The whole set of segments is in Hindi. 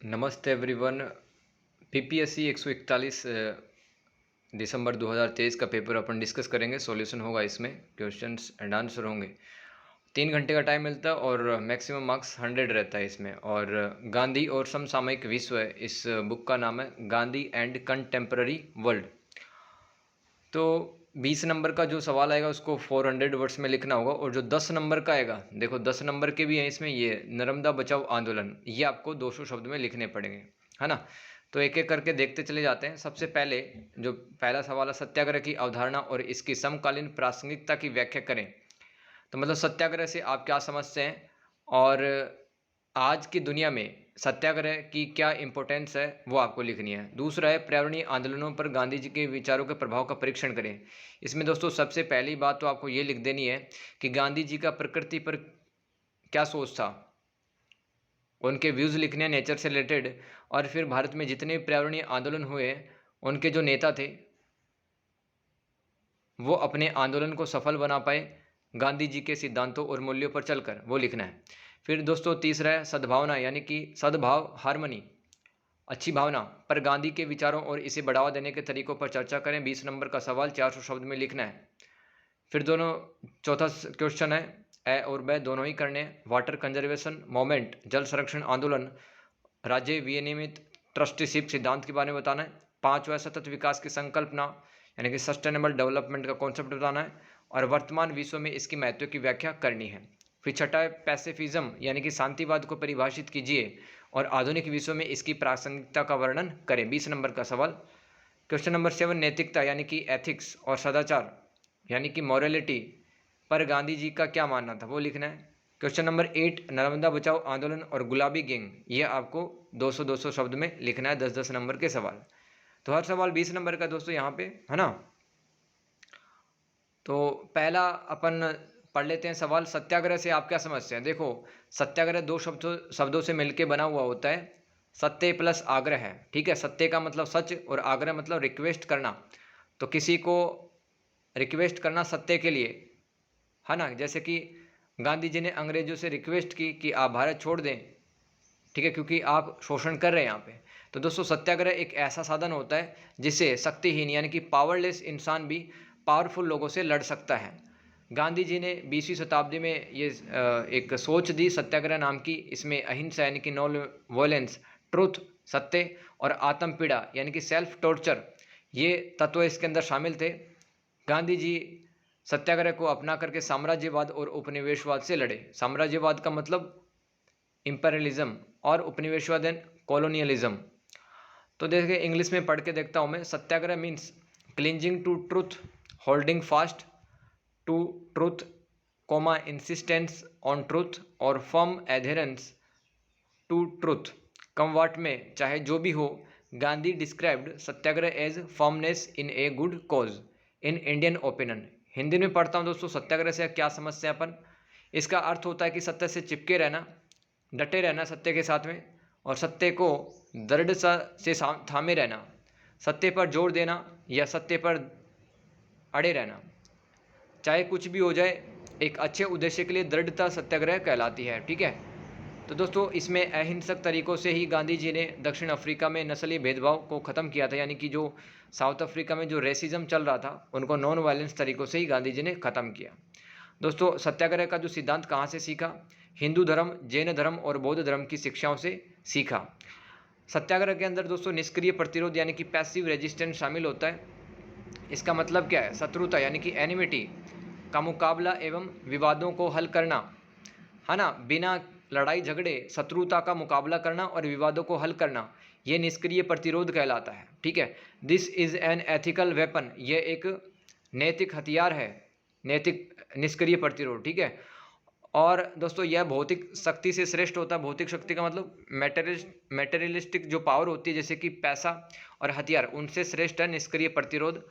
नमस्ते एवरीवन। पीपीएससी 141 दिसंबर 2023 का पेपर अपन डिस्कस करेंगे। सॉल्यूशन होगा, इसमें क्वेश्चंस एंड आंसर होंगे। 3 घंटे का टाइम मिलता है और मैक्सिमम मार्क्स 100 रहता है इसमें। और गांधी और समसामयिक विश्व है, इस बुक का नाम है गांधी एंड कंटेम्पररी वर्ल्ड। तो 20 नंबर का जो सवाल आएगा उसको 400 वर्ड्स में लिखना होगा। और जो 10 नंबर का आएगा, देखो 10 नंबर के भी हैं इसमें, ये नर्मदा बचाओ आंदोलन, ये आपको 200 शब्द में लिखने पड़ेंगे, है ना। तो एक एक करके देखते चले जाते हैं। सबसे पहले जो पहला सवाल है, सत्याग्रह की अवधारणा और इसकी समकालीन प्रासंगिकता की व्याख्या करें। तो मतलब सत्याग्रह से आप क्या समझते हैं और आज की दुनिया में सत्याग्रह की क्या इंपॉर्टेंस है, वो आपको लिखनी है। दूसरा है, पर्यावरणीय आंदोलनों पर गांधी जी के विचारों के प्रभाव का परीक्षण करें। इसमें दोस्तों सबसे पहली बात तो आपको ये लिख देनी है कि गांधी जी का प्रकृति पर क्या सोच था, उनके व्यूज़ लिखने हैं नेचर से रिलेटेड। और फिर भारत में जितने पर्यावरणीय आंदोलन हुए, उनके जो नेता थे वो अपने आंदोलन को सफल बना पाए गांधी जी के सिद्धांतों और मूल्यों पर चलकर, वो लिखना है। फिर दोस्तों तीसरा है, सद्भावना यानी कि सद्भाव, हार्मनी, अच्छी भावना पर गांधी के विचारों और इसे बढ़ावा देने के तरीकों पर चर्चा करें। 20 नंबर का सवाल 400 शब्द में लिखना है। फिर दोनों चौथा क्वेश्चन है, ए और ब दोनों ही करने हैं। वाटर कंजर्वेशन मोमेंट, जल संरक्षण आंदोलन, राज्य विनियमित ट्रस्टीशिप सिद्धांत के बारे में बताना है। पांचवा, सतत विकास की संकल्पना यानी कि सस्टेनेबल डेवलपमेंट का कॉन्सेप्ट बताना है और वर्तमान विश्व में इसकी महत्व की व्याख्या करनी है। फिर छठा है, पैसिफिज्म यानी कि शांतिवाद को परिभाषित कीजिए और आधुनिक विश्व में इसकी प्रासंगिकता का वर्णन करें। 20 नंबर का सवाल। क्वेश्चन नंबर 7, नैतिकता यानी कि एथिक्स और सदाचार यानी कि मॉरलिटी पर गांधी जी का क्या मानना था, वो लिखना है। क्वेश्चन नंबर 8, नर्मदा बचाओ आंदोलन और गुलाबी गैंग, ये आपको 200 शब्द में लिखना है। 10 नंबर के सवाल। तो हर सवाल 20 नंबर का दोस्तों यहाँ पे, है ना। तो पहला अपन पढ़ लेते हैं सवाल, सत्याग्रह से आप क्या समझते हैं। देखो सत्याग्रह दो शब्दों से मिलकर बना हुआ होता है। सत्य प्लस आग्रह है, ठीक है। सत्य का मतलब सच और आग्रह मतलब रिक्वेस्ट करना। तो किसी को रिक्वेस्ट करना सत्य के लिए, है ना। जैसे कि गांधी जी ने अंग्रेजों से रिक्वेस्ट की कि आप भारत छोड़ दें, ठीक है, क्योंकि आप शोषण कर रहे हैं यहाँ पे। तो दोस्तों सत्याग्रह एक ऐसा साधन होता है जिससे शक्तिहीन यानी कि पावरलेस इंसान भी पावरफुल लोगों से लड़ सकता है। गांधी जी ने 20वीं शताब्दी में ये एक सोच दी सत्याग्रह नाम की। इसमें अहिंसा यानी कि नॉन वायलेंस, ट्रुथ सत्य और आत्म पीड़ा यानी कि सेल्फ टॉर्चर, ये तत्व इसके अंदर शामिल थे। गांधी जी सत्याग्रह को अपना करके साम्राज्यवाद और उपनिवेशवाद से लड़े। साम्राज्यवाद का मतलब इंपेरियलिज्म और उपनिवेशवाद एंड कॉलोनियलिज्म। तो देखिए इंग्लिश में पढ़ के देखता हूँ मैं। Satyagraha means clinging to truth, holding fast to truth, comma insistence on truth और firm adherence to truth. Come what में चाहे जो भी हो, Gandhi described satyagraha as firmness in a good cause in Indian Opinion. Hindi में पढ़ता हूँ दोस्तों, सत्याग्रह से क्या समझते हैं अपन। इसका अर्थ होता है कि सत्य से चिपके रहना, डटे रहना सत्य के साथ में, और सत्य को दृढ़ता से थामे रहना, सत्य पर जोर देना या सत्य पर अड़े रहना, चाहे कुछ भी हो जाए, एक अच्छे उद्देश्य के लिए दृढ़ता सत्याग्रह कहलाती है, ठीक है। तो दोस्तों इसमें अहिंसक तरीकों से ही गांधी जी ने दक्षिण अफ्रीका में नस्लीय भेदभाव को ख़त्म किया था। यानी कि जो साउथ अफ्रीका में जो रेसिज्म चल रहा था, उनको नॉन वायलेंस तरीकों से ही गांधी जी ने ख़त्म किया। दोस्तों सत्याग्रह का जो सिद्धांत कहाँ से सीखा, हिंदू धर्म, जैन धर्म और बौद्ध धर्म की शिक्षाओं से सीखा। सत्याग्रह के अंदर दोस्तों निष्क्रिय प्रतिरोध यानी कि पैसिव रेजिस्टेंस शामिल होता है। इसका मतलब क्या है, शत्रुता यानी कि एनिमिटी का मुकाबला एवं विवादों को हल करना, है ना। बिना लड़ाई झगड़े शत्रुता का मुकाबला करना और विवादों को हल करना, ये निष्क्रिय प्रतिरोध कहलाता है, ठीक है। This is an ethical weapon, ये एक नैतिक हथियार है, नैतिक निष्क्रिय प्रतिरोध, ठीक है। और दोस्तों यह भौतिक शक्ति से श्रेष्ठ होता है। भौतिक शक्ति का मतलब मेटेरियलिस्टिक जो पावर होती है, जैसे कि पैसा और हथियार, उनसे श्रेष्ठ है निष्क्रिय प्रतिरोध,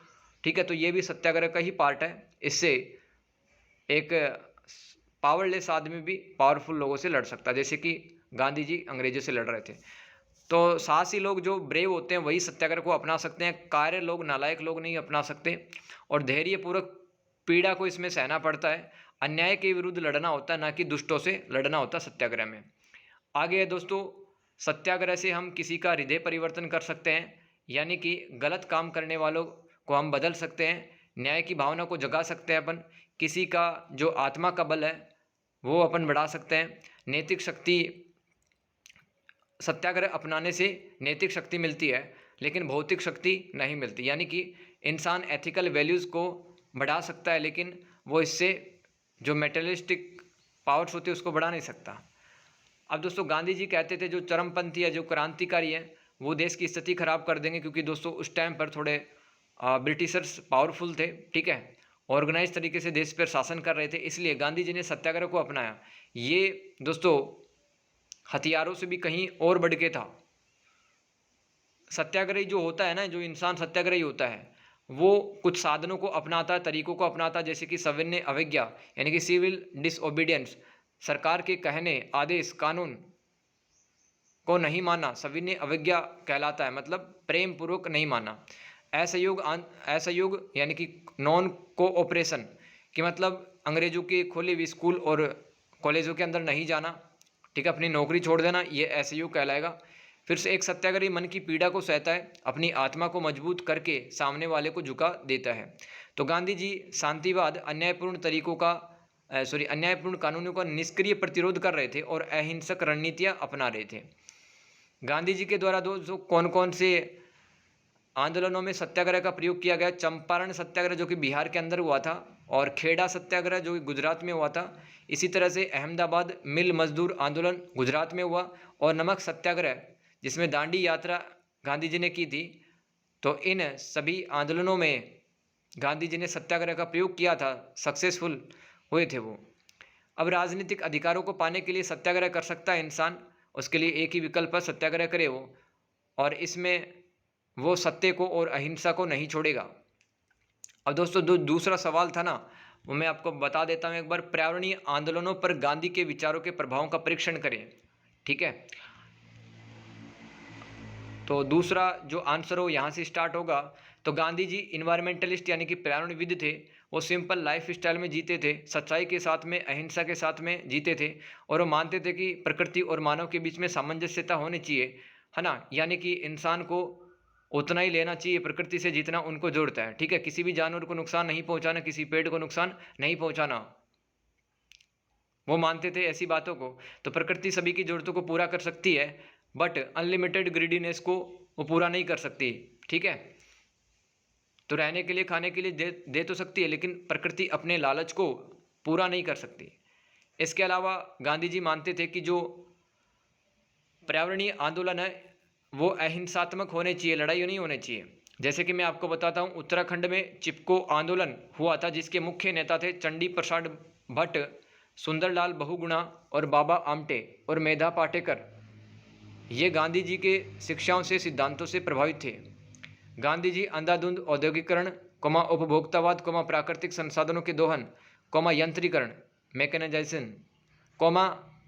ठीक है। तो ये भी सत्याग्रह का ही पार्ट है। इससे एक पावरलेस आदमी भी पावरफुल लोगों से लड़ सकता है, जैसे कि गांधी जी अंग्रेजों से लड़ रहे थे। तो साहसी लोग जो ब्रेव होते हैं वही सत्याग्रह को अपना सकते हैं, कार्य लोग, नालायक लोग नहीं अपना सकते। और धैर्यपूर्वक पीड़ा को इसमें सहना पड़ता है। अन्याय के विरुद्ध लड़ना होता है, ना कि दुष्टों से लड़ना होता सत्याग्रह में। आगे है दोस्तों, सत्याग्रह से हम किसी का हृदय परिवर्तन कर सकते हैं, यानी कि गलत काम करने वालों को हम बदल सकते हैं, न्याय की भावना को जगा सकते हैं अपन, किसी का जो आत्मा का बल है वो अपन बढ़ा सकते हैं। नैतिक शक्ति, सत्याग्रह अपनाने से नैतिक शक्ति मिलती है लेकिन भौतिक शक्ति नहीं मिलती, यानी कि इंसान एथिकल वैल्यूज़ को बढ़ा सकता है लेकिन वो इससे जो मेटेरियलिस्टिक पावर्स होती है उसको बढ़ा नहीं सकता। अब दोस्तों गांधी जी कहते थे जो चरमपंथी है, जो क्रांतिकारी है, वो देश की स्थिति खराब कर देंगे, क्योंकि दोस्तों उस टाइम पर थोड़े ब्रिटिशर्स पावरफुल थे, ठीक है, ऑर्गेनाइज तरीके से देश पर शासन कर रहे थे, इसलिए गांधी जी ने सत्याग्रह को अपनाया। ये दोस्तों हथियारों से भी कहीं और बढ़ के था। सत्याग्रही जो होता है ना, जो इंसान सत्याग्रही होता है वो कुछ साधनों को अपनाता है, तरीकों को अपनाता है, जैसे कि सविनय अवज्ञा यानी कि सिविल डिसओबीडियंस, सरकार के कहने, आदेश, कानून को नहीं माना, सविनय अवज्ञा कहलाता है, मतलब प्रेम पूर्वक नहीं माना। असहयोग यानी कि नॉन कोऑपरेशन कि मतलब अंग्रेजों के खोले हुए स्कूल और कॉलेजों के अंदर नहीं जाना, ठीक है, अपनी नौकरी छोड़ देना, ये असहयोग कहलाएगा। फिर से एक सत्याग्रही मन की पीड़ा को सहता है, अपनी आत्मा को मजबूत करके सामने वाले को झुका देता है। तो गांधी जी शांतिवाद, अन्यायपूर्ण तरीकों का अन्यायपूर्ण कानूनों का निष्क्रिय प्रतिरोध कर रहे थे और अहिंसक रणनीतियां अपना रहे थे। गांधी जी के द्वारा दोस्तों कौन कौन से आंदोलनों में सत्याग्रह का प्रयोग किया गया? चंपारण सत्याग्रह जो कि बिहार के अंदर हुआ था, और खेड़ा सत्याग्रह जो कि गुजरात में हुआ था। इसी तरह से अहमदाबाद मिल मजदूर आंदोलन गुजरात में हुआ, और नमक सत्याग्रह जिसमें दांडी यात्रा गांधी जी ने की थी। तो इन सभी आंदोलनों में गांधी जी ने सत्याग्रह का प्रयोग किया था, सक्सेसफुल हुए थे वो। अब राजनीतिक अधिकारों को पाने के लिए सत्याग्रह कर सकता है इंसान, उसके लिए एक ही विकल्प है, सत्याग्रह करे वो, और इसमें वो सत्य को और अहिंसा को नहीं छोड़ेगा। अब दोस्तों दूसरा सवाल था ना, वो मैं आपको बता देता हूँ एक बार। पर्यावरणीय आंदोलनों पर गांधी के विचारों के प्रभावों का परीक्षण करें, ठीक है। तो दूसरा जो आंसर हो यहाँ से स्टार्ट होगा। तो गांधी जी इन्वायरमेंटलिस्ट यानी कि पर्यावरणविद थे, वो सिंपल लाइफ स्टाइल में जीते थे, सच्चाई के साथ में, अहिंसा के साथ में जीते थे, और वो मानते थे कि प्रकृति और मानव के बीच में सामंजस्यता होनी चाहिए, है ना, यानी कि इंसान को उतना ही लेना चाहिए प्रकृति से जितना उनको जरूरत है, ठीक है, किसी भी जानवर को नुकसान नहीं पहुंचाना, किसी पेड़ को नुकसान नहीं पहुंचाना, वो मानते थे ऐसी बातों को। तो प्रकृति सभी की जरूरतों को पूरा कर सकती है, बट अनलिमिटेड ग्रीडीनेस को वो पूरा नहीं कर सकती, ठीक है। तो रहने के लिए, खाने के लिए दे तो सकती है, लेकिन प्रकृति अपने लालच को पूरा नहीं कर सकती। इसके अलावा गांधी जी मानते थे कि जो पर्यावरणीय आंदोलन है वो अहिंसात्मक होने चाहिए, लड़ाई नहीं होने चाहिए। जैसे कि मैं आपको बताता हूँ, उत्तराखंड में चिपको आंदोलन हुआ था, जिसके मुख्य नेता थे चंडी प्रसाद भट्ट, सुंदरलाल बहुगुणा और बाबा आमटे और मेधा पाटेकर। ये गांधी जी के शिक्षाओं से, सिद्धांतों से प्रभावित थे। गांधी जी अंधाधुंध औद्योगिकरण, उपभोक्तावाद, प्राकृतिक संसाधनों के दोहन, यंत्रीकरण, मैकेनाइजेशन,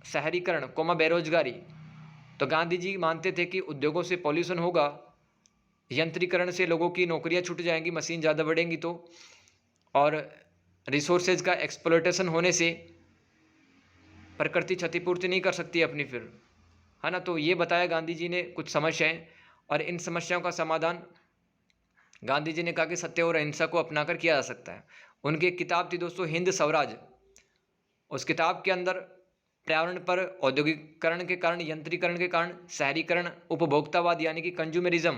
शहरीकरण, बेरोजगारी। तो गांधी जी मानते थे कि उद्योगों से पॉल्यूशन होगा, यंत्रीकरण से लोगों की नौकरियां छूट जाएंगी, मशीन ज़्यादा बढ़ेंगी तो, और रिसोर्सेज का एक्सप्लॉयटेशन होने से प्रकृति क्षतिपूर्ति नहीं कर सकती अपनी फिर, है ना। तो ये बताया गांधी जी ने कुछ समस्याएं, और इन समस्याओं का समाधान गांधी जी ने कहा कि सत्य और अहिंसा को अपनाकर किया जा सकता है। उनकी एक किताब थी दोस्तों, हिंद स्वराज। उस किताब के अंदर पर्यावरण पर, औद्योगिकरण के कारण, यंत्रीकरण के कारण, शहरीकरण, उपभोक्तावाद यानी कि कंज्यूमरिज्म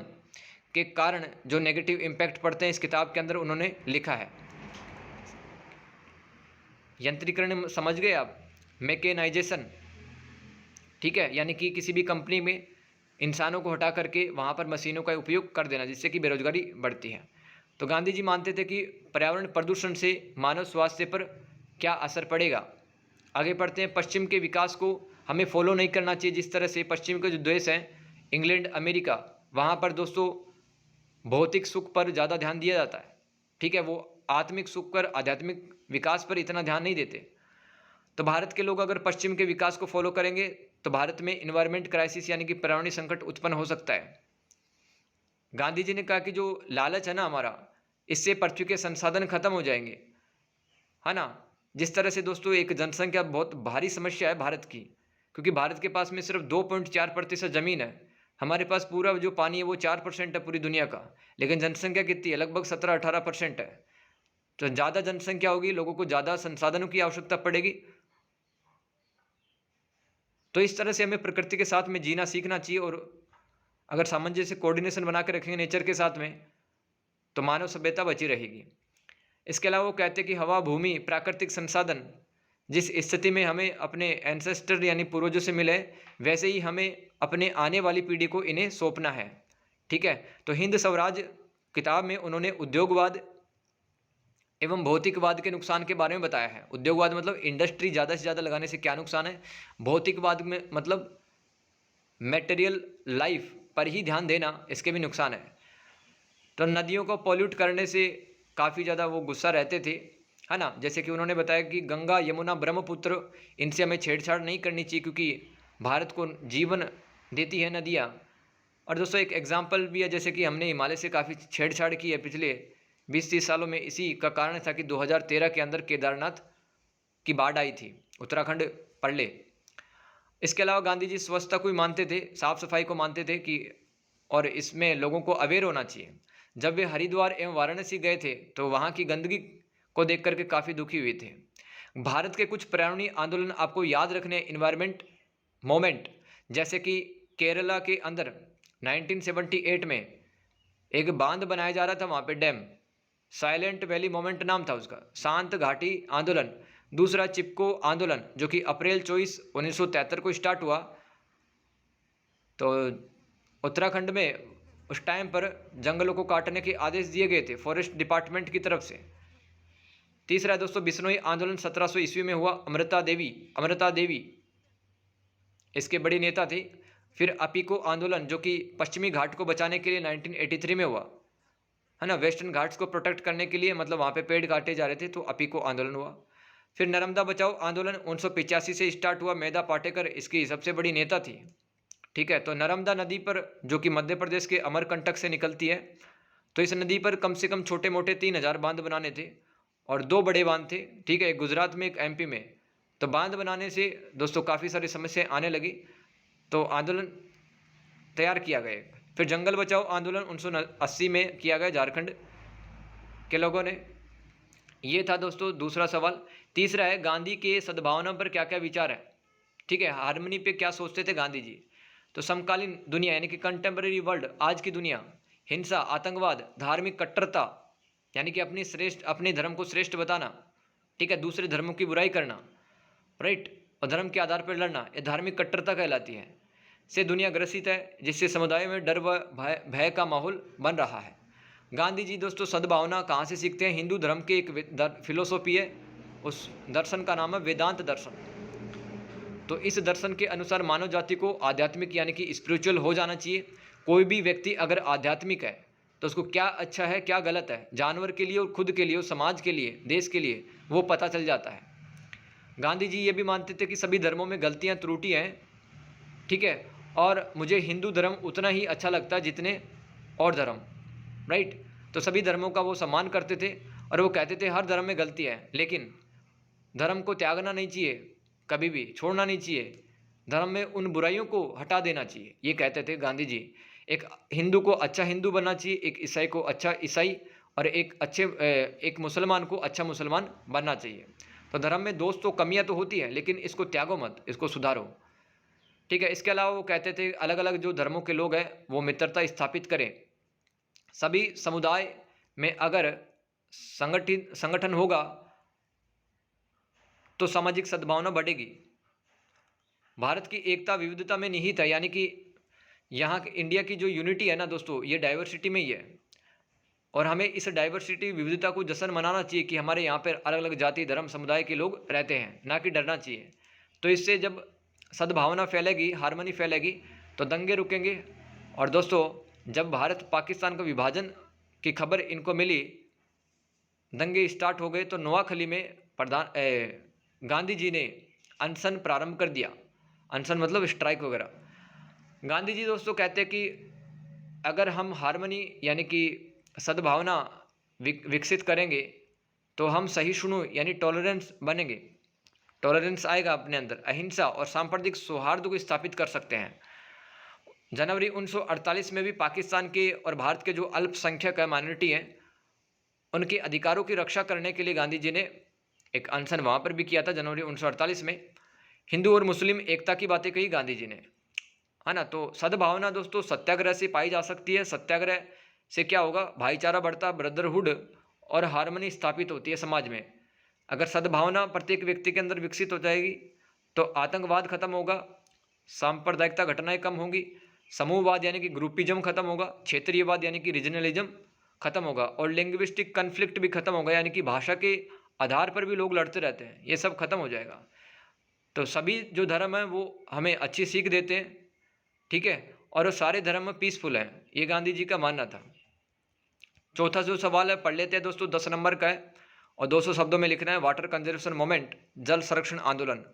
के कारण जो नेगेटिव इम्पैक्ट पड़ते हैं, इस किताब के अंदर उन्होंने लिखा है। यंत्रीकरण समझ गए आप, मैकेनाइजेशन, ठीक है, यानी कि किसी भी कंपनी में इंसानों को हटा करके वहाँ पर मशीनों का उपयोग कर देना, जिससे कि बेरोजगारी बढ़ती है। तो गांधी जी मानते थे कि पर्यावरण प्रदूषण से मानव स्वास्थ्य पर क्या असर पड़ेगा। आगे बढ़ते हैं। पश्चिम के विकास को हमें फॉलो नहीं करना चाहिए, जिस तरह से पश्चिम के जो देश हैं, इंग्लैंड, अमेरिका, वहाँ पर दोस्तों भौतिक सुख पर ज़्यादा ध्यान दिया जाता है, ठीक है, वो आत्मिक सुख पर, आध्यात्मिक विकास पर इतना ध्यान नहीं देते। तो भारत के लोग अगर पश्चिम के विकास को फॉलो करेंगे तो भारत में इन्वायरमेंट क्राइसिस यानी कि पर्यावरणीय संकट उत्पन्न हो सकता है। गांधी जी ने कहा कि जो लालच है ना हमारा, इससे पृथ्वी के संसाधन खत्म हो जाएंगे, है ना। जिस तरह से दोस्तों एक जनसंख्या बहुत भारी समस्या है भारत की, क्योंकि भारत के पास में सिर्फ 2.4% ज़मीन है। हमारे पास पूरा जो पानी है वो 4% है पूरी दुनिया का, लेकिन जनसंख्या कितनी है? लगभग 17-18% है। तो ज़्यादा जनसंख्या होगी, लोगों को ज़्यादा संसाधनों की आवश्यकता पड़ेगी। तो इस तरह से हमें प्रकृति के साथ में जीना सीखना चाहिए, और अगर सामंजस्य कोऑर्डिनेशन बना के रखेंगे नेचर के साथ में, तो मानव सभ्यता बची रहेगी। इसके अलावा वो कहते हैं कि हवा, भूमि, प्राकृतिक संसाधन जिस स्थिति में हमें अपने एंसेस्टर यानी पूर्वजों से मिले, वैसे ही हमें अपने आने वाली पीढ़ी को इन्हें सौंपना है। ठीक है, तो हिंद स्वराज किताब में उन्होंने उद्योगवाद एवं भौतिकवाद के नुकसान के बारे में बताया है। उद्योगवाद मतलब इंडस्ट्री ज़्यादा से ज़्यादा लगाने से क्या नुकसान है, भौतिकवाद में मतलब मेटेरियल लाइफ पर ही ध्यान देना, इसके भी नुकसान है। तो नदियों को पॉल्यूट करने से काफ़ी ज़्यादा वो गुस्सा रहते थे, है ना। जैसे कि उन्होंने बताया कि गंगा, यमुना, ब्रह्मपुत्र, इनसे हमें छेड़छाड़ नहीं करनी चाहिए, क्योंकि भारत को जीवन देती है नदियाँ। और दोस्तों एक एग्जाम्पल भी है, जैसे कि हमने हिमालय से काफ़ी छेड़छाड़ की है पिछले 20-30 सालों में। इसी का कारण था कि 2013 के अंदर केदारनाथ की बाढ़ आई थी, उत्तराखंड पढ़ ले। इसके अलावा गांधी जी स्वच्छता को ही मानते थे, साफ सफाई को मानते थे कि, और इसमें लोगों को अवेयर होना चाहिए। जब वे हरिद्वार एवं वाराणसी गए थे तो वहाँ की गंदगी को देख करके काफ़ी दुखी हुए थे। भारत के कुछ पर्यावरणीय आंदोलन आपको याद रखने, इन्वायरमेंट मोमेंट, जैसे कि केरला के अंदर 1978 में एक बांध बनाया जा रहा था, वहाँ पे डैम, साइलेंट वैली मोमेंट नाम था उसका, शांत घाटी आंदोलन। दूसरा चिपको आंदोलन, जो कि अप्रैल 24, 1973 को स्टार्ट हुआ। तो उत्तराखंड में उस टाइम पर जंगलों को काटने के आदेश दिए गए थे फॉरेस्ट डिपार्टमेंट की तरफ से। तीसरा है दोस्तों बिश्नोई आंदोलन 1700 ईस्वी में हुआ, अमृता देवी इसके बड़ी नेता थी। फिर अपिको आंदोलन, जो कि पश्चिमी घाट को बचाने के लिए 1983 में हुआ, है ना, वेस्टर्न घाट्स को प्रोटेक्ट करने के लिए, मतलब वहाँ पे पेड़ काटे जा रहे थे, तो अपिको आंदोलन हुआ। फिर नर्मदा बचाओ आंदोलन 1985 से स्टार्ट हुआ, मेधा पाटेकर इसकी सबसे बड़ी नेता थी। ठीक है, तो नर्मदा नदी पर, जो कि मध्य प्रदेश के अमरकंटक से निकलती है, तो इस नदी पर कम से कम छोटे मोटे 3000 बांध बनाने थे, और 2 बड़े बांध थे। ठीक है, एक गुजरात में, एक एमपी में। तो बांध बनाने से दोस्तों काफ़ी सारी समस्याएं आने लगी, तो आंदोलन तैयार किया गया। फिर जंगल बचाओ आंदोलन 1980 में किया गया झारखंड के लोगों ने। ये था दोस्तों दूसरा सवाल। तीसरा है गांधी के सद्भावना पर क्या क्या विचार है। ठीक है, हार्मनी पे क्या सोचते थे गांधी जी। तो समकालीन दुनिया यानी कि कंटेम्प्रेरी वर्ल्ड, आज की दुनिया, हिंसा, आतंकवाद, धार्मिक कट्टरता यानी कि अपने धर्म को श्रेष्ठ बताना, ठीक है, दूसरे धर्मों की बुराई करना, राइट, और धर्म के आधार पर लड़ना, ये धार्मिक कट्टरता कहलाती है। से दुनिया ग्रसित है, जिससे समुदाय में डर व भय का माहौल बन रहा है। गांधी जी दोस्तों सद्भावना कहाँ से सीखते हैं? हिंदू धर्म के एक फिलोसॉफी है, उस दर्शन का नाम है वेदांत दर्शन। तो इस दर्शन के अनुसार मानव जाति को आध्यात्मिक यानी कि स्पिरिचुअल हो जाना चाहिए। कोई भी व्यक्ति अगर आध्यात्मिक है तो उसको क्या अच्छा है क्या गलत है, जानवर के लिए और खुद के लिए और समाज के लिए, देश के लिए, वो पता चल जाता है। गांधी जी ये भी मानते थे कि सभी धर्मों में गलतियाँ त्रुटियाँ हैं, ठीक है, और मुझे हिंदू धर्म उतना ही अच्छा लगता है जितने और धर्म, राइट। तो सभी धर्मों का वो सम्मान करते थे, और वो कहते थे हर धर्म में गलती है, लेकिन धर्म को त्यागना नहीं चाहिए, कभी भी छोड़ना नहीं चाहिए, धर्म में उन बुराइयों को हटा देना चाहिए, ये कहते थे गांधी जी। एक हिंदू को अच्छा हिंदू बनना चाहिए, एक ईसाई को अच्छा ईसाई, और एक मुसलमान को अच्छा मुसलमान बनना चाहिए। तो धर्म में दोष तो कमियां तो होती है, लेकिन इसको त्यागो मत, इसको सुधारो। ठीक है, इसके अलावा वो कहते थे अलग अलग जो धर्मों के लोग हैं वो मित्रता स्थापित करें। सभी समुदाय में अगर संगठन होगा तो सामाजिक सद्भावना बढ़ेगी। भारत की एकता विविधता में निहित है, यानी कि यहाँ इंडिया की जो यूनिटी है ना दोस्तों, ये डाइवर्सिटी में ही है, और हमें इस डाइवर्सिटी विविधता को जश्न मनाना चाहिए कि हमारे यहाँ पर अलग अलग जाति धर्म समुदाय के लोग रहते हैं, ना कि डरना चाहिए। तो इससे जब सद्भावना फैलेगी, हार्मनी फैलेगी, तो दंगे रुकेंगे। और दोस्तों जब भारत पाकिस्तान का विभाजन की खबर इनको मिली, दंगे स्टार्ट हो गए, तो नोआखली में गांधी जी ने अनशन प्रारंभ कर दिया। अनशन मतलब स्ट्राइक वगैरह। गांधी जी दोस्तों कहते हैं कि अगर हम हार्मनी यानी कि सद्भावना विकसित करेंगे तो हम सहिष्णु यानी टॉलरेंस बनेंगे। टॉलरेंस आएगा अपने अंदर, अहिंसा और सांप्रदायिक सौहार्द को स्थापित कर सकते हैं। जनवरी 1948 में भी पाकिस्तान के और भारत के जो अल्पसंख्यक माइनॉरिटी हैं उनके अधिकारों की रक्षा करने के लिए गांधी जी ने एक अनशन वहाँ पर भी किया था जनवरी 1948 में। हिंदू और मुस्लिम एकता की बातें कही गांधी जी ने, है ना। तो सद्भावना दोस्तों सत्याग्रह से पाई जा सकती है। सत्याग्रह से क्या होगा, भाईचारा बढ़ता, ब्रदरहुड और हार्मनी स्थापित होती है समाज में। अगर सद्भावना प्रत्येक व्यक्ति के अंदर विकसित हो जाएगी तो आतंकवाद खत्म होगा, सांप्रदायिकता घटनाएं कम होंगी, समूहवाद यानी कि ग्रुपिज्म खत्म होगा, क्षेत्रीयवाद यानी कि रीजनलिज्म खत्म होगा और लिंग्विस्टिक कन्फ्लिक्ट भी खत्म होगा, यानी कि भाषा के आधार पर भी लोग लड़ते रहते हैं, ये सब खत्म हो जाएगा। तो सभी जो धर्म है वो हमें अच्छी सीख देते हैं, ठीक है, और वो सारे धर्म पीसफुल हैं, ये गांधी जी का मानना था। चौथा जो सवाल है पढ़ लेते हैं दोस्तों, 10 नंबर का है और 200 शब्दों में लिखना है। वाटर कंजर्वेशन मूवमेंट, जल संरक्षण आंदोलन।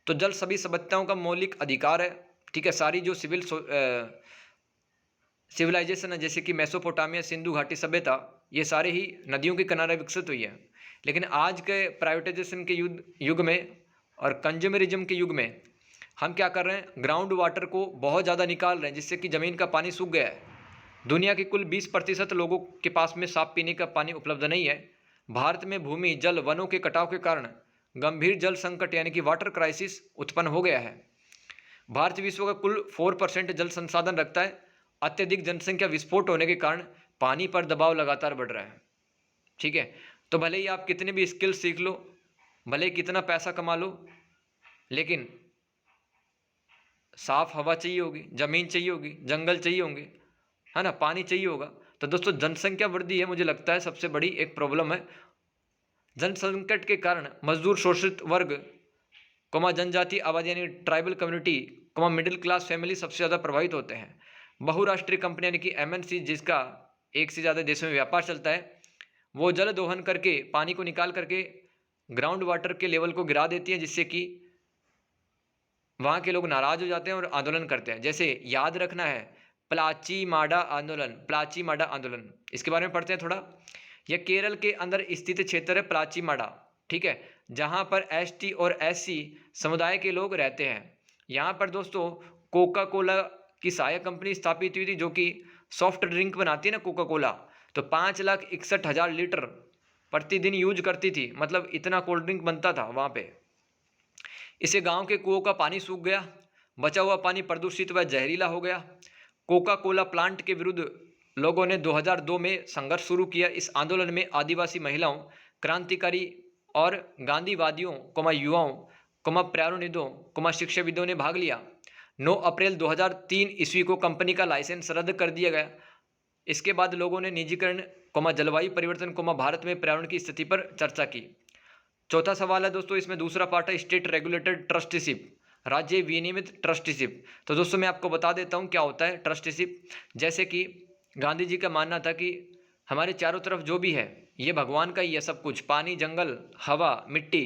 तो जल सभी सभ्यताओं का मौलिक अधिकार है, ठीक है। सारी जो सिविलाइजेशन है जैसे कि मेसोपोटामिया, सिंधु घाटी सभ्यता, ये सारे ही नदियों के किनारे विकसित हुई है। लेकिन आज के प्राइवेटाइजेशन के युग में और कंज्यूमरिज्म के युग में हम क्या कर रहे हैं, ग्राउंड वाटर को बहुत ज़्यादा निकाल रहे हैं जिससे कि ज़मीन का पानी सूख गया है। दुनिया के कुल 20% लोगों के पास में साफ पीने का पानी उपलब्ध नहीं है। भारत में भूमि, जल, वनों के कटाव के कारण गंभीर जल संकट यानी कि वाटर क्राइसिस उत्पन्न हो गया है। भारत विश्व का कुल 4% जल संसाधन रखता है। अत्यधिक जनसंख्या विस्फोट होने के कारण पानी पर दबाव लगातार बढ़ रहा है, ठीक है। तो भले ही आप कितने भी स्किल सीख लो, भले ही कितना पैसा कमा लो, लेकिन साफ हवा चाहिए होगी, जमीन चाहिए होगी, जंगल चाहिए होंगे, है ना, पानी चाहिए होगा। तो दोस्तों जनसंख्या वृद्धि है, मुझे लगता है सबसे बड़ी एक प्रॉब्लम है। जनसंकट के कारण मजदूर, शोषित वर्ग, जनजाति आबादी यानी tribal community, middle class family सबसे ज़्यादा प्रभावित होते हैं। बहुराष्ट्रीय कंपनी यानी कि MNC, जिसका एक से ज़्यादा देशों में व्यापार चलता है, वो जल दोहन करके पानी को निकाल करके ग्राउंड वाटर के लेवल को गिरा देती है, जिससे कि वहाँ के लोग नाराज हो जाते हैं और आंदोलन करते हैं। जैसे याद रखना है प्लाची माडा आंदोलन, प्लाची माडा आंदोलन, इसके बारे में पढ़ते हैं थोड़ा। यह केरल के अंदर स्थित क्षेत्र है प्लाची माडा, ठीक है, जहाँ पर ST और SC समुदाय के लोग रहते हैं। यहाँ पर दोस्तों कोका कोला की सहायक कंपनी स्थापित हुई थी, जो कि सॉफ्ट ड्रिंक बनाती है ना कोका कोला, तो 5,61,000 लीटर प्रतिदिन यूज करती थी, मतलब इतना कोल्ड ड्रिंक बनता था वहाँ पे। इसे गांव के कुओं का पानी सूख गया, बचा हुआ पानी प्रदूषित व जहरीला हो गया। कोका कोला प्लांट के विरुद्ध लोगों ने 2002 में संघर्ष शुरू किया। इस आंदोलन में आदिवासी महिलाओं, क्रांतिकारी और गांधीवादियों, युवाओं, प्राणोनिधों, शिक्षाविदों ने भाग लिया। 9 अप्रैल 2003 ईस्वी को कंपनी का लाइसेंस रद्द कर दिया गया। इसके बाद लोगों ने निजीकरण, जलवायु परिवर्तन, भारत में पर्यावरण की स्थिति पर चर्चा की। चौथा सवाल है दोस्तों, इसमें दूसरा पार्ट है स्टेट रेगुलेटेड ट्रस्टीशिप, राज्य विनियमित ट्रस्टीशिप। तो दोस्तों मैं आपको बता देता हूँ क्या होता है ट्रस्टीशिप। जैसे कि गांधी जी का मानना था कि हमारे चारों तरफ जो भी है ये भगवान का ही है, सब कुछ, पानी, जंगल, हवा, मिट्टी,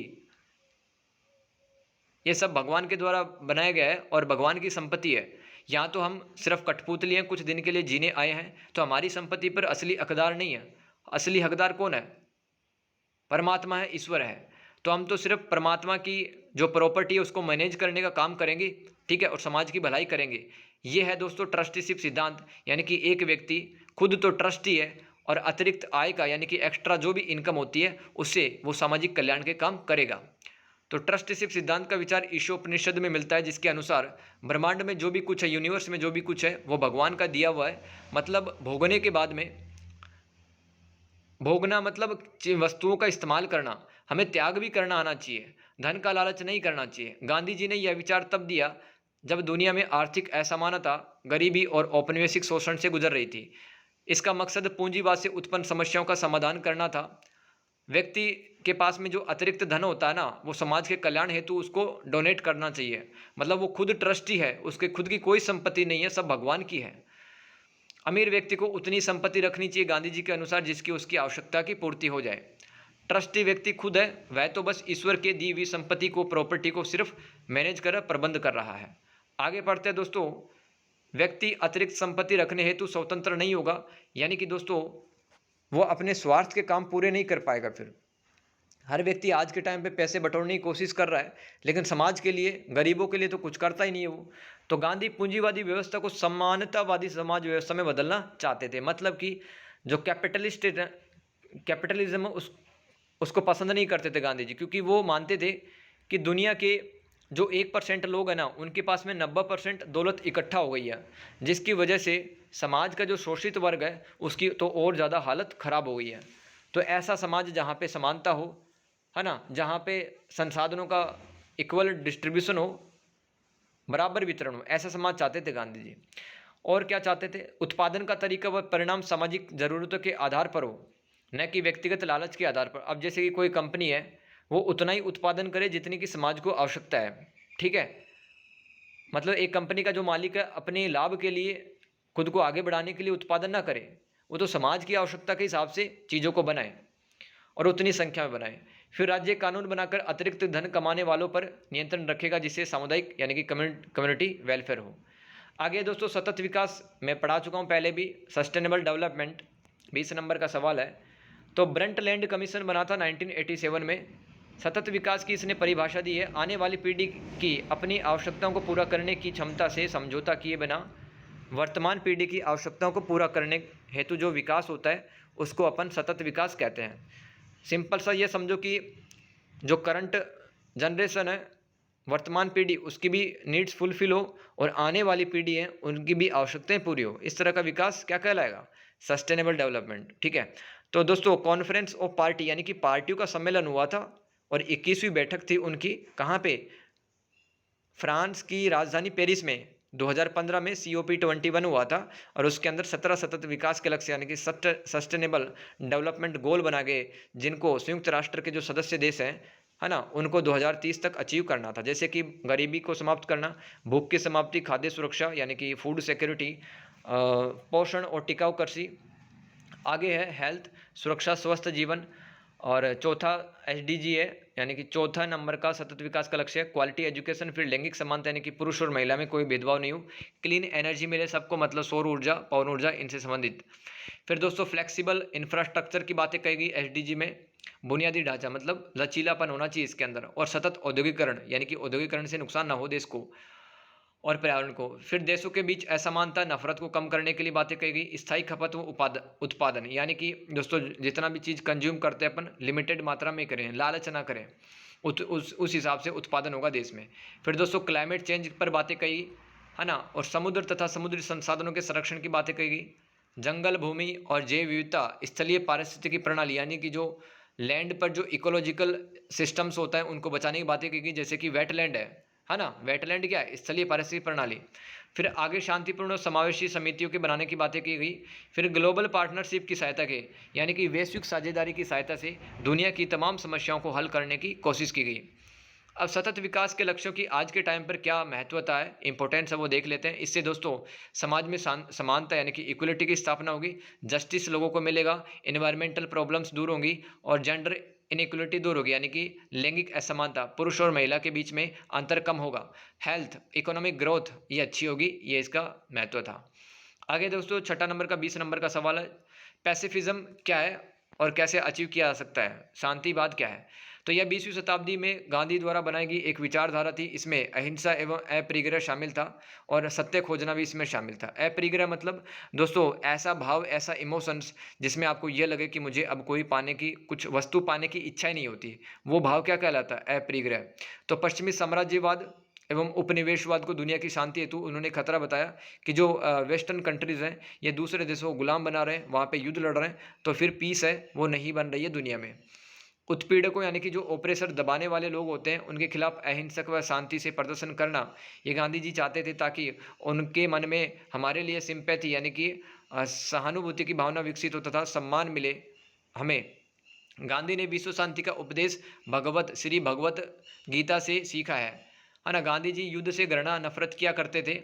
ये सब भगवान के द्वारा बनाया गया है और भगवान की संपत्ति है। यहाँ तो हम सिर्फ कठपुतली हैं, कुछ दिन के लिए जीने आए हैं, तो हमारी संपत्ति पर असली हकदार नहीं है। असली हकदार कौन है? परमात्मा है, ईश्वर है। तो हम तो सिर्फ परमात्मा की जो प्रॉपर्टी है उसको मैनेज करने का काम करेंगे, ठीक है, और समाज की भलाई करेंगे। ये है दोस्तों ट्रस्टीशिप सिद्धांत, यानी कि एक व्यक्ति खुद तो ट्रस्टी है और अतिरिक्त आय का यानी कि एक्स्ट्रा जो भी इनकम होती है उससे वो सामाजिक कल्याण के काम करेगा। तो ट्रस्टीशिप सिद्धांत का विचार ईशोपनिषद में मिलता है, जिसके अनुसार ब्रह्मांड में जो भी कुछ है, यूनिवर्स में जो भी कुछ है वो भगवान का दिया हुआ है। मतलब भोगने के बाद में, भोगना मतलब वस्तुओं का इस्तेमाल करना, हमें त्याग भी करना आना चाहिए, धन का लालच नहीं करना चाहिए। गांधी जी ने यह विचार तब दिया जब दुनिया में आर्थिक असमानता, गरीबी और औपनिवेशिक शोषण से गुजर रही थी। इसका मकसद पूंजीवाद से उत्पन्न समस्याओं का समाधान करना था। व्यक्ति के पास में जो अतिरिक्त धन होता है ना, वो समाज के कल्याण हेतु उसको डोनेट करना चाहिए। मतलब वो खुद ट्रस्टी है, उसके खुद की कोई संपत्ति नहीं है, सब भगवान की है। अमीर व्यक्ति को उतनी संपत्ति रखनी चाहिए गांधी जी के अनुसार जिसकी उसकी आवश्यकता की पूर्ति हो जाए। ट्रस्टी व्यक्ति खुद है, वह तो बस ईश्वर के दी हुई संपत्ति को, प्रॉपर्टी को सिर्फ मैनेज कर, प्रबंध कर रहा है। आगे बढ़ते हैं दोस्तों, व्यक्ति अतिरिक्त संपत्ति रखने हेतु स्वतंत्र नहीं होगा, यानी कि दोस्तों वो अपने स्वार्थ के काम पूरे नहीं कर पाएगा। फिर हर व्यक्ति आज के टाइम पे पैसे बटोरने की कोशिश कर रहा है, लेकिन समाज के लिए, गरीबों के लिए तो कुछ करता ही नहीं है वो। तो गांधी पूंजीवादी व्यवस्था को समानतावादी समाज व्यवस्था में बदलना चाहते थे। मतलब कि जो कैपिटलिज्म उसको पसंद नहीं करते थे गांधी जी, क्योंकि वो मानते थे कि दुनिया के जो 1% लोग हैं ना, उनके पास में 90% दौलत इकट्ठा हो गई है, जिसकी वजह से समाज का जो शोषित वर्ग है उसकी तो और ज़्यादा हालत ख़राब हो गई है। तो ऐसा समाज जहाँ पे समानता हो, है ना, जहाँ पे संसाधनों का इक्वल डिस्ट्रीब्यूशन हो, बराबर वितरण हो, ऐसा समाज चाहते थे गांधी जी। और क्या चाहते थे? उत्पादन का तरीका व परिणाम सामाजिक ज़रूरतों के आधार पर हो, न कि व्यक्तिगत लालच के आधार पर। अब जैसे कि कोई कंपनी है, वो उतना ही उत्पादन करे जितनी कि समाज को आवश्यकता है, ठीक है। मतलब एक कंपनी का जो मालिक है अपने लाभ के लिए, खुद को आगे बढ़ाने के लिए उत्पादन ना करे, वो तो समाज की आवश्यकता के हिसाब से चीज़ों को बनाए और उतनी संख्या में बनाए। फिर राज्य कानून बनाकर अतिरिक्त धन कमाने वालों पर नियंत्रण रखेगा, जिससे सामुदायिक यानी कि कम्युनिटी वेलफेयर हो। आगे दोस्तों, सतत विकास मैं पढ़ा चुका हूँ पहले भी, सस्टेनेबल डेवलपमेंट 20 नंबर का सवाल है। तो ब्रंटलैंड कमीशन बना था 1987 में। सतत विकास की इसने परिभाषा दी है, आने वाली पीढ़ी की अपनी आवश्यकताओं को पूरा करने की क्षमता से समझौता किए बिना वर्तमान पीढ़ी की आवश्यकताओं को पूरा करने हेतु जो विकास होता है उसको अपन सतत विकास कहते हैं। सिंपल सा ये समझो कि जो करंट जनरेशन है, वर्तमान पीढ़ी, उसकी भी नीड्स फुलफिल हो और आने वाली पीढ़ी है उनकी भी आवश्यकताएं पूरी हो, इस तरह का विकास क्या कहलाएगा? सस्टेनेबल डेवलपमेंट, ठीक है। तो दोस्तों, कॉन्फ्रेंस ऑफ पार्टी यानी कि पार्टियों का सम्मेलन हुआ था और 21वीं बैठक थी उनकी, कहाँ पे? फ्रांस की राजधानी पेरिस में 2015 में COP21 हुआ था और उसके अंदर 17 सतत विकास के लक्ष्य यानी कि सस्टेनेबल डेवलपमेंट गोल बना गए, जिनको संयुक्त राष्ट्र के जो सदस्य देश हैं, है ना, उनको 2030 तक अचीव करना था। जैसे कि गरीबी को समाप्त करना, भूख की समाप्ति, खाद्य सुरक्षा यानी कि फूड सिक्योरिटी, पोषण और टिकाऊ कृषि। आगे है हेल्थ, सुरक्षा, स्वस्थ जीवन। और चौथा SDG है, यानी कि चौथा नंबर का सतत विकास का लक्ष्य है क्वालिटी एजुकेशन। फिर लैंगिक समानता यानी कि पुरुष और महिला में कोई भेदभाव नहीं हो। क्लीन एनर्जी मिले सबको, मतलब सौर ऊर्जा, पवन ऊर्जा, इनसे संबंधित। फिर दोस्तों, फ्लेक्सिबल इंफ्रास्ट्रक्चर की बातें कही गई SDG में। बुनियादी ढांचा मतलब लचीलापन होना चाहिए इसके अंदर। और सतत औद्योगिकरण यानी कि औद्योगिकरण से नुकसान ना हो देश को और पर्यावरण को। फिर देशों के बीच असमानता, नफरत को कम करने के लिए बातें कही गई। स्थायी खपत व उत्पादन यानी कि दोस्तों जितना भी चीज़ कंज्यूम करते हैं अपन, लिमिटेड मात्रा में करें, लालच ना करें, उस हिसाब से उत्पादन होगा देश में। फिर दोस्तों, क्लाइमेट चेंज पर बातें कही, है ना, और समुद्र तथा समुद्री संसाधनों के संरक्षण की बातें कही गई। जंगल भूमि और जैव विविधता, स्थलीय पारिस्थितिकी प्रणाली यानी कि जो लैंड पर जो इकोलॉजिकल सिस्टम्स होता है उनको बचाने की बातें की गई, जैसे कि वेटलैंड है ना। वेटलैंड क्या है? स्थलीय पारिस्थितिकी प्रणाली। फिर आगे शांतिपूर्ण और समावेशी समितियों के बनाने की बातें की गई। फिर ग्लोबल पार्टनरशिप की सहायता के यानी कि वैश्विक साझेदारी की सहायता से दुनिया की तमाम समस्याओं को हल करने की कोशिश की गई। अब सतत विकास के लक्ष्यों की आज के टाइम पर क्या महत्वता है, इंपॉर्टेंस है, वो देख लेते हैं। इससे दोस्तों समाज में समानता यानी कि इक्वलिटी की स्थापना होगी, जस्टिस लोगों को मिलेगा, इन्वायरमेंटल प्रॉब्लम्स दूर होंगी और जेंडर इनइक्वलिटी दूर होगी यानी कि लैंगिक असमानता, पुरुष और महिला के बीच में अंतर कम होगा। हेल्थ, इकोनॉमिक ग्रोथ ये अच्छी होगी, ये इसका महत्व था। आगे दोस्तों, छठा नंबर का 20 नंबर का सवाल है, पैसिफिज्म क्या है और कैसे अचीव किया जा सकता है? शांतिवाद क्या है? तो यह 20वीं शताब्दी में गांधी द्वारा बनाई गई एक विचारधारा थी। इसमें अहिंसा एवं अपरिग्रह शामिल था और सत्य खोजना भी इसमें शामिल था। अपरिग्रह मतलब दोस्तों ऐसा भाव, ऐसा इमोशंस जिसमें आपको यह लगे कि मुझे अब कोई पाने की, कुछ वस्तु पाने की इच्छा ही नहीं होती, वो भाव क्या कहलाता है? अपरिग्रह। तो पश्चिमी साम्राज्यवाद एवं उपनिवेशवाद को दुनिया की शांति हेतु उन्होंने खतरा बताया कि जो वेस्टर्न कंट्रीज़ हैं ये दूसरे देशों को गुलाम बना रहे हैं, वहाँ पे युद्ध लड़ रहे हैं, तो फिर पीस है वो नहीं बन रही है दुनिया में। उत्पीड़कों यानी कि जो ऑपरेसर, दबाने वाले लोग होते हैं, उनके खिलाफ अहिंसक व शांति से प्रदर्शन करना, ये गांधी जी चाहते थे ताकि उनके मन में हमारे लिए सिंपैथी यानी कि सहानुभूति की भावना विकसित हो तथा सम्मान मिले हमें। गांधी ने विश्व शांति का उपदेश भगवत श्री भगवत गीता से सीखा है ना। गांधी जी युद्ध से घृणा, नफरत किया करते थे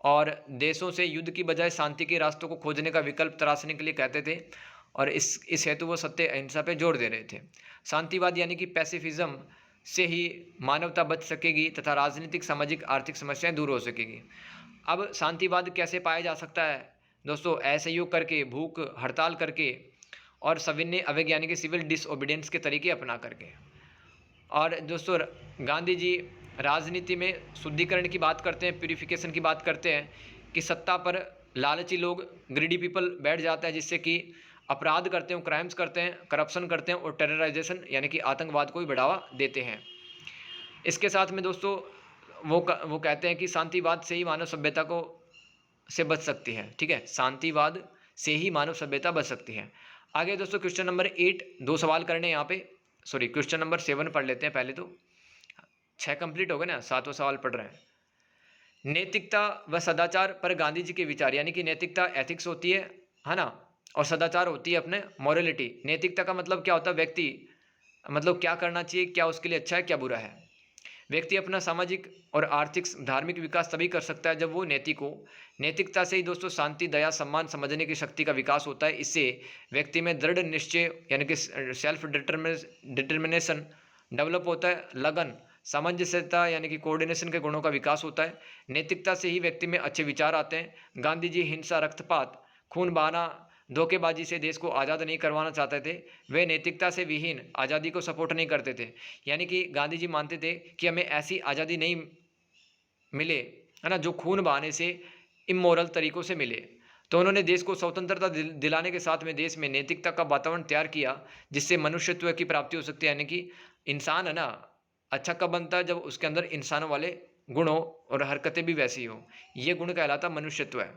और देशों से युद्ध की बजाय शांति के रास्तों को खोजने का विकल्प तराशने के लिए कहते थे और इस हेतु वो सत्य अहिंसा पे जोर दे रहे थे। शांतिवाद यानी कि पैसिफिज्म से ही मानवता बच सकेगी तथा राजनीतिक, सामाजिक, आर्थिक समस्याएं दूर हो सकेगी। अब शांतिवाद कैसे पाया जा सकता है दोस्तों? असहयोग करके, भूख हड़ताल करके और सविनय अवेग यानी कि सिविल डिसओबीडियंस के तरीके अपना करके। और दोस्तों गांधी जी राजनीति में शुद्धिकरण की बात करते हैं, प्यूरिफिकेशन की बात करते हैं कि सत्ता पर लालची लोग, ग्रीडी पीपल बैठ जाते हैं, जिससे कि अपराध करते हैं, क्राइम्स करते हैं, करप्शन करते हैं और टेरराइजेशन यानी कि आतंकवाद को भी बढ़ावा देते हैं। इसके साथ में दोस्तों वो कहते हैं कि शांतिवाद से ही मानव सभ्यता को से बच सकती है। ठीक है, शांतिवाद से ही मानव सभ्यता बच सकती है। आगे दोस्तों क्वेश्चन नंबर 8, 2 सवाल करने यहाँ पे, सॉरी क्वेश्चन नंबर 7 पढ़ लेते हैं पहले। तो 6 कंप्लीट हो गए ना, 7वां सवाल पढ़ रहे हैं। नैतिकता व सदाचार पर गांधी जी के विचार, यानी कि नैतिकता एथिक्स होती है ना, और सदाचार होती है अपने मॉरलिटी। नैतिकता का मतलब क्या होता है, व्यक्ति मतलब क्या करना चाहिए, क्या उसके लिए अच्छा है, क्या बुरा है। व्यक्ति अपना सामाजिक और आर्थिक धार्मिक विकास तभी कर सकता है जब वो नैतिक हो। नैतिकता से ही दोस्तों शांति, दया, सम्मान, समझने की शक्ति का विकास होता है। इससे व्यक्ति में दृढ़ निश्चय यानी कि सेल्फ डिटर्मिनेशन डेवलप होता है। लगन, सामंजस्यता यानी कि कोऑर्डिनेशन के गुणों का विकास होता है। नैतिकता से ही व्यक्ति में अच्छे विचार आते हैं। गांधी जी हिंसा, रक्तपात, खून बहाना, धोखेबाजी से देश को आज़ाद नहीं करवाना चाहते थे। वे नैतिकता से विहीन आज़ादी को सपोर्ट नहीं करते थे। यानी कि गांधी जी मानते थे कि हमें ऐसी आज़ादी नहीं मिले, है ना, जो खून बहाने से, इमोरल तरीक़ों से मिले। तो उन्होंने देश को स्वतंत्रता दिलाने के साथ में देश में नैतिकता का वातावरण तैयार किया, जिससे मनुष्यत्व की प्राप्ति हो सकती है। यानी कि इंसान है ना अच्छा कब बनता है, जब उसके अंदर इंसानों वाले गुणों और हरकतें भी वैसी हो। ये गुण कहलाता नैतिकत्व है।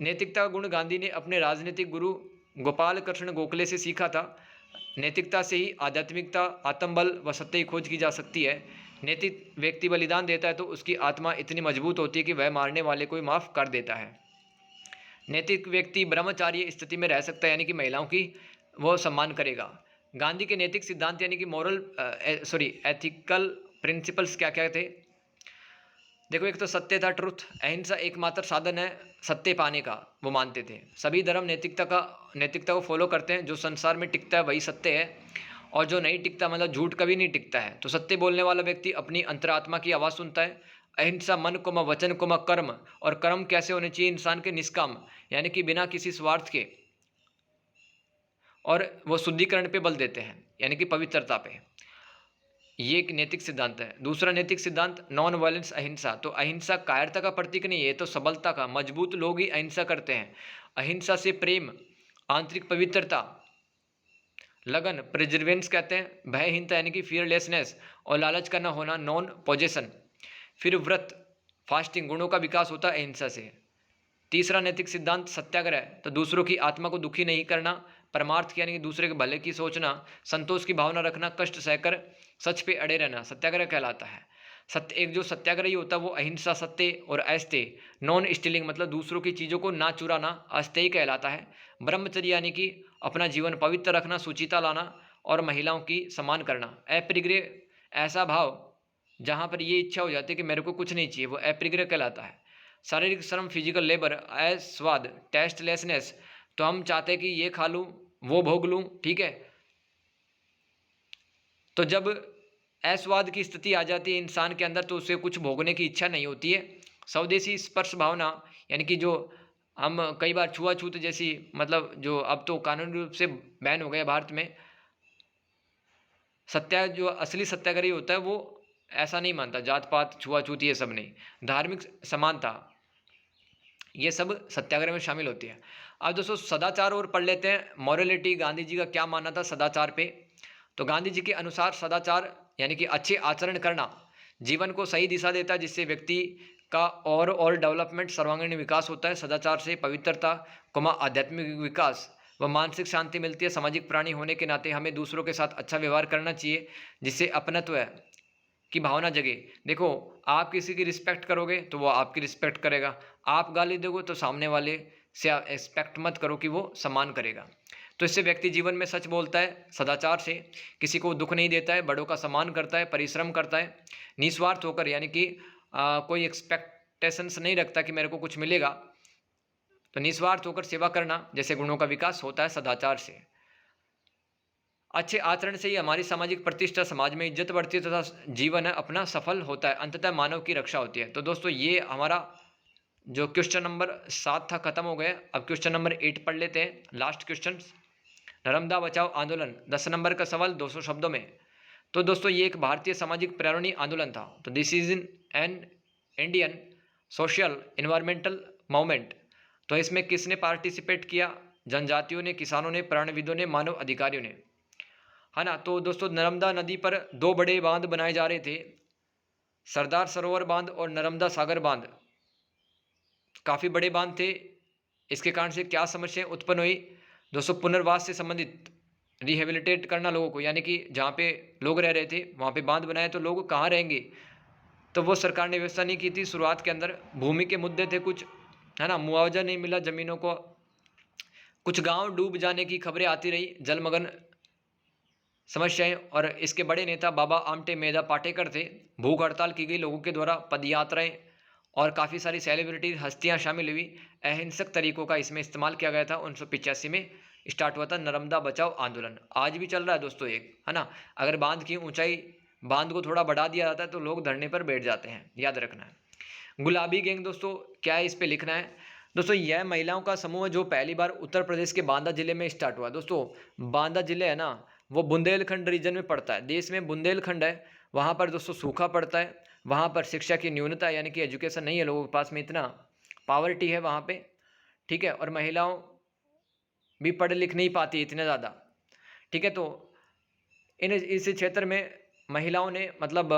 नैतिकता का गुण गांधी ने अपने राजनीतिक गुरु गोपाल कृष्ण गोखले से सीखा था। नैतिकता से ही आध्यात्मिकता, आत्मबल व सत्य की खोज की जा सकती है। नैतिक व्यक्ति बलिदान देता है तो उसकी आत्मा इतनी मजबूत होती है कि वह मारने वाले को माफ़ कर देता है। नैतिक व्यक्ति ब्रह्मचार्य स्थिति में रह सकता है, यानी कि महिलाओं की वो सम्मान करेगा। गांधी के नैतिक सिद्धांत यानी कि एथिकल प्रिंसिपल्स क्या क्या थे। देखो, एक तो सत्य था, ट्रुथ, अहिंसा एकमात्र साधन है सत्य पाने का, वो मानते थे। सभी धर्म नैतिकता को फॉलो करते हैं। जो संसार में टिकता है वही सत्य है, और जो नहीं टिकता मतलब झूठ कभी नहीं टिकता है। तो सत्य बोलने वाला व्यक्ति अपनी अंतरात्मा की आवाज़ सुनता है। अहिंसा मन को वचन को कर्म, और कर्म कैसे होने चाहिए, इंसान के निष्काम यानी कि बिना किसी स्वार्थ के, और वो शुद्धिकरण पे बल देते हैं यानी कि पवित्रता पे। ये एक नैतिक सिद्धांत है। दूसरा नैतिक सिद्धांत नॉन वायलेंस, अहिंसा। तो अहिंसा कायरता का प्रतीक नहीं है, तो सबलता का। मजबूत लोग ही अहिंसा करते हैं। अहिंसा से प्रेम, आंतरिक पवित्रता, लगन, प्रिजर्वेंस कहते हैं, भयहीनता यानी कि फियरलेसनेस, और लालच का न होना, नॉन पोजेशन। फिर व्रत, फास्टिंग, गुणों का विकास होता है अहिंसा से। तीसरा नैतिक सिद्धांत सत्याग्रह, तो दूसरों की आत्मा को दुखी नहीं करना, परमार्थ यानी कि दूसरे के भले की सोचना, संतोष की भावना रखना, कष्ट सहकर सच पे अड़े रहना, सत्याग्रह कहलाता है। एक जो सत्याग्रही होता है वो अहिंसा, सत्य और अस्तेय, नॉन स्टीलिंग मतलब दूसरों की चीज़ों को ना चुराना, अस्तेय कहलाता है। ब्रह्मचर्य यानी कि अपना जीवन पवित्र रखना, सुचिता लाना और महिलाओं की सम्मान करना। अपरिग्रह ऐसा भाव जहाँ पर ये इच्छा हो जाती है कि मेरे को कुछ नहीं चाहिए, वो अपरिग्रह कहलाता है। शारीरिक श्रम, फिजिकल लेबर, स्वाद, टेस्टलेसनेस, तो हम चाहते हैं कि ये खा लूँ, वो भोग लूँ, ठीक है। तो जब अस्वाद की स्थिति आ जाती है इंसान के अंदर, तो उसे कुछ भोगने की इच्छा नहीं होती है। स्वदेशी स्पर्श भावना यानी कि जो हम कई बार छुआछूत जैसी, मतलब जो अब तो कानूनी रूप से बैन हो गया भारत में, जो असली सत्याग्रही होता है वो ऐसा नहीं मानता, जात पात, छुआछूत ये सब नहीं। धार्मिक समानता, ये सब सत्याग्रह में शामिल होती है। अब दोस्तों सदाचार और पढ़ लेते हैं। मॉरलिटी, गांधी जी का क्या मानना था सदाचार पे। तो गांधी जी के अनुसार सदाचार यानी कि अच्छे आचरण करना जीवन को सही दिशा देता है, जिससे व्यक्ति का ओवरऑल डेवलपमेंट, सर्वांगीण विकास होता है। सदाचार से पवित्रता, आध्यात्मिक विकास व मानसिक शांति मिलती है। सामाजिक प्राणी होने के नाते हमें दूसरों के साथ अच्छा व्यवहार करना चाहिए, जिससे अपनत्व की भावना जगे। देखो, आप किसी की रिस्पेक्ट करोगे तो वो आपकी रिस्पेक्ट करेगा। आप गाली दोगे तो सामने वाले से एक्सपेक्ट मत करो कि वो सम्मान करेगा। तो इससे व्यक्ति जीवन में सच बोलता है, सदाचार से किसी को दुख नहीं देता है, बड़ों का सम्मान करता है, परिश्रम करता है, निस्वार्थ होकर, यानी कि कोई एक्सपेक्टेशंस नहीं रखता कि मेरे को कुछ मिलेगा। तो निस्वार्थ होकर सेवा करना जैसे गुणों का विकास होता है सदाचार से। अच्छे आचरण से ही हमारी सामाजिक प्रतिष्ठा, समाज में इज्जत बढ़ती है तथा जीवन है अपना सफल होता है, अंततः मानव की रक्षा होती है। तो दोस्तों ये हमारा जो क्वेश्चन नंबर 7 था खत्म हो गया। अब क्वेश्चन नंबर 8 पढ़ लेते हैं, लास्ट क्वेश्चन। नर्मदा बचाओ आंदोलन 10 नंबर का सवाल 200 शब्दों में। तो दोस्तों ये एक भारतीय सामाजिक पर्यावरणीय आंदोलन था। तो this is in an Indian social environmental movement. तो इसमें किसने पार्टिसिपेट किया? जनजातियों ने, किसानों ने, प्राणविदों ने, मानव अधिकारियों ने, है ना। तो दोस्तों नर्मदा नदी पर दो बड़े बांध बनाए जा रहे थे, सरदार सरोवर बांध और नर्मदा सागर बांध। काफ़ी बड़े बांध थे। इसके कारण से क्या समस्या उत्पन्न हुई दोस्तों? पुनर्वास से संबंधित, रिहेबिलिटेट करना लोगों को, यानी कि जहाँ पे लोग रह रहे थे वहाँ पे बांध बनाए तो लोग कहाँ रहेंगे, तो वो सरकार ने व्यवस्था नहीं की थी शुरुआत के अंदर। भूमि के मुद्दे थे कुछ, है ना, मुआवजा नहीं मिला जमीनों को, कुछ गांव डूब जाने की खबरें आती रही, जलमग्न समस्याएं। और इसके बड़े नेता बाबा आमटे मेधा पाटेकर थे। भूख हड़ताल की गई लोगों के द्वारा, पदयात्राएं, और काफ़ी सारी सेलिब्रिटी हस्तियां शामिल हुई। अहिंसक तरीकों का इसमें इस्तेमाल किया गया था। 1985 में स्टार्ट हुआ था नर्मदा बचाओ आंदोलन। आज भी चल रहा है दोस्तों एक, है ना। अगर बांध की ऊंचाई, बांध को थोड़ा बढ़ा दिया जाता है तो लोग धरने पर बैठ जाते हैं, याद रखना है। गुलाबी गैंग दोस्तों क्या है, इस पर लिखना है दोस्तों। यह महिलाओं का समूह जो पहली बार उत्तर प्रदेश के बांदा जिले में स्टार्ट हुआ। दोस्तों बांदा जिले है ना, वो बुंदेलखंड रीजन में पड़ता है। देश में बुंदेलखंड है, वहाँ पर दोस्तों सूखा पड़ता है, वहाँ पर शिक्षा की न्यूनता है, यानी कि एजुकेशन नहीं है लोगों के पास में, इतना पावर्टी है वहाँ पे, ठीक है। और महिलाओं भी पढ़ लिख नहीं पाती इतने ज़्यादा, ठीक है। तो इस क्षेत्र में महिलाओं ने मतलब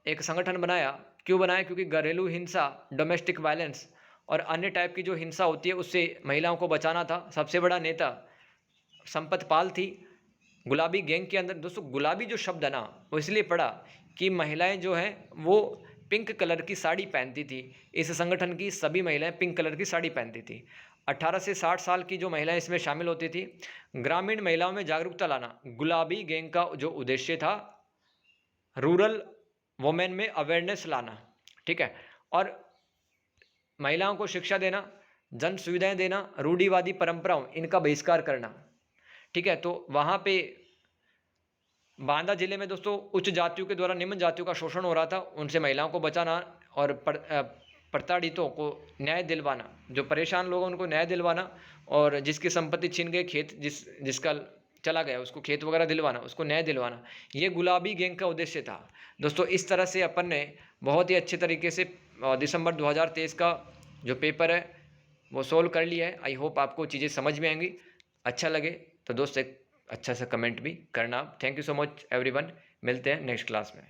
एक संगठन बनाया। क्यों बनाया? क्योंकि घरेलू हिंसा, डोमेस्टिक वायलेंस और अन्य टाइप की जो हिंसा होती है उससे महिलाओं को बचाना था। सबसे बड़ा नेता संपत पाल थी गुलाबी गैंग के अंदर। दोस्तों गुलाबी जो शब्द है ना, वो इसलिए पड़ा कि महिलाएं जो हैं वो पिंक कलर की साड़ी पहनती थी। इस संगठन की सभी महिलाएं पिंक कलर की साड़ी पहनती थी। 18 से 60 साल की जो महिलाएं इसमें शामिल होती थी। ग्रामीण महिलाओं में जागरूकता लाना गुलाबी गैंग का जो उद्देश्य था, रूरल वोमेन में अवेयरनेस लाना, ठीक है। और महिलाओं को शिक्षा देना, जन सुविधाएं देना, रूढ़िवादी परंपराओं इनका बहिष्कार करना, ठीक है। तो वहाँ पे बांदा जिले में दोस्तों उच्च जातियों के द्वारा निम्न जातियों का शोषण हो रहा था, उनसे महिलाओं को बचाना और प्रताड़ितों को न्याय दिलवाना, जो परेशान लोग उनको न्याय दिलवाना, और जिसकी संपत्ति छीन गई, खेत जिसका चला गया उसको खेत वगैरह दिलवाना, उसको न्याय दिलवाना, ये गुलाबी गैंग का उद्देश्य था दोस्तों। इस तरह से अपन ने बहुत ही अच्छे तरीके से दिसंबर 2023 का जो पेपर है वो सोल्व कर लिया है। आई होप आपको चीज़ें समझ में आएंगी। अच्छा लगे तो दोस्त एक अच्छा सा कमेंट भी करना। Thank you so much everyone, मिलते हैं नेक्स्ट क्लास में।